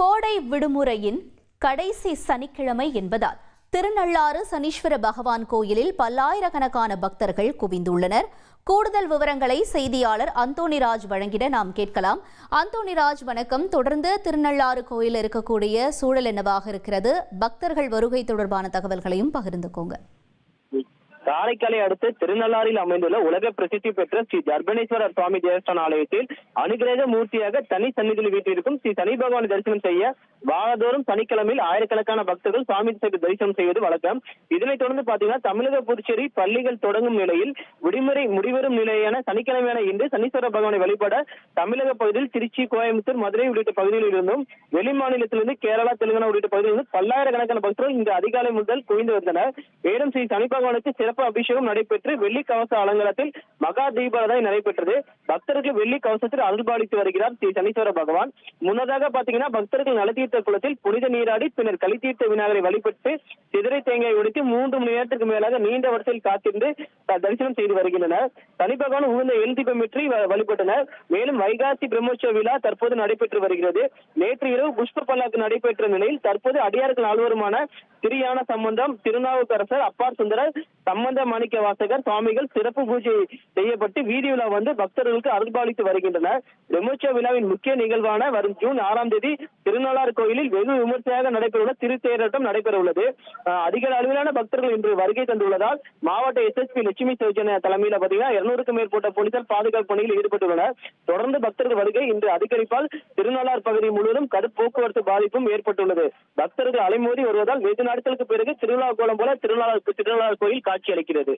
கோடை விடுமுறையின் கடைசி சனிக்கிழமை என்பதால் திருநள்ளாறு சனீஸ்வர பகவான் கோயிலில் பல்லாயிரக்கணக்கான பக்தர்கள் குவிந்துள்ளனர். கூடுதல் விவரங்களை செய்தியாளர் அந்தோணிராஜ் வழங்கிட நாம் கேட்கலாம். அந்தோணிராஜ், வணக்கம். தொடர்ந்து திருநள்ளாறு கோயில் இருக்கக்கூடிய சூழல் என்னவாக இருக்கிறது? பக்தர்கள் வருகை தொடர்பான தகவல்களையும் பகிர்ந்துக்கோங்க. காரைக்காலை அடுத்து திருநள்ளாறில் அமைந்துள்ள உலக பிரசித்தி பெற்ற ஸ்ரீ தர்பணேஸ்வரர் சுவாமி தேவஸ்தான ஆலயத்தில் அனுகிரக மூர்த்தியாக தனி சன்னிதியில் வீட்டிற்கும் ஸ்ரீ சனி பகவானை தரிசனம் செய்ய வாரந்தோறும் சனிக்கிழமையில் ஆயிரக்கணக்கான பக்தர்கள் சுவாமி தரிசனம் செய்வது வழக்கம். இதனைத் தொடர்ந்து பாத்தீங்கன்னா தமிழக புதுச்சேரி பள்ளிகள் தொடங்கும் நிலையில் விடுமுறை முடிவரும் நிலையான சனிக்கிழமையான இன்று சனீஸ்வர பகவானை வழிபட தமிழக பகுதியில் திருச்சி, கோயம்புத்தூர், மதுரை உள்ளிட்ட பகுதிகளில் இருந்தும் வெளி மாநிலத்திலிருந்து கேரளா, தெலுங்கானா உள்ளிட்ட பகுதிகளிலிருந்து பல்லாயிரக்கணக்கான பக்தர்கள் இன்று அதிகாலை முதல் குவிந்து வந்தனர். மேலும் ஸ்ரீ சனி பகவானுக்கு சிறப்பு அபிஷேகம் நடைபெற்று வெள்ளி கவச அலங்காரத்தில் மகா தீபாராதனை நடைபெற்றது. பக்தர்கள் வெள்ளி கவசத்தில் அருள்பாலித்து வருகிறார் ஸ்ரீ சனீஸ்வர பகவான். முன்னதாக பாத்தீங்கன்னா பக்தர்கள் நலத்தீர்த்த குளத்தில் புனித நீராடி பின்னர் கலித்தீர்த்த விநாயகரை வழிபட்டு சிதறை தேங்காய் உடைத்து 3 மணி நேரத்திற்கு மேலாக நீண்ட வரிசையில் காத்திருந்து தரிசனம் செய்து வருகின்றனர். சனி பகவான் உகந்த எல் தீபமேற்றி வழிபட்டனர். மேலும் வைகாசி பிரம்மோற்சவ விழா தற்போது நடைபெற்று வருகிறது. நேற்று இரவு புஷ்ப பல்லாக்கு நடைபெற்ற நிலையில் தற்போது அடியார்கள் நால்வருமான திரியான சம்பந்தம், திருநாவுக்கரசர், அப்பார் சுந்தரர், சம்பந்த மாணிக்க வாசகர் சுவாமிகள் சிறப்பு பூஜை செய்யப்பட்டு வீதி விழா வந்து பக்தர்களுக்கு அருள்பாலித்து வருகின்றனர். பிரம்மோற்சவ விழாவின் முக்கிய நிகழ்வான வரும் ஜூன் 6ஆம் தேதி திருநள்ளாறு கோயிலில் வெகு விமர்சையாக நடைபெறவுள்ள திருத்தேரோட்டம் நடைபெற உள்ளது. அதிக அளவிலான பக்தர்கள் இன்று வருகை தந்துள்ளதால் மாவட்ட எஸ்எஸ்பி லட்சுமி சௌஜன்யா தலைமையில் பாத்தீங்கன்னா 200க்கும் மேற்பட்ட போலீசார் பாதுகாப்பு பணியில் ஈடுபட்டுள்ளனர். தொடர்ந்து பக்தர்கள் வருகை இன்று அதிகரிப்பால் திருநள்ளாறு பகுதி முழுவதும் கடும் போக்குவரத்து பாதிப்பும் ஏற்பட்டுள்ளது. பக்தர்கள் அலைமோதி வருவதால் வெகு நாட்களுக்கு பிறகு திருவிழா கோலம் போல திருநள்ளாறு கோயில் காட்சி அளிக்கிறது.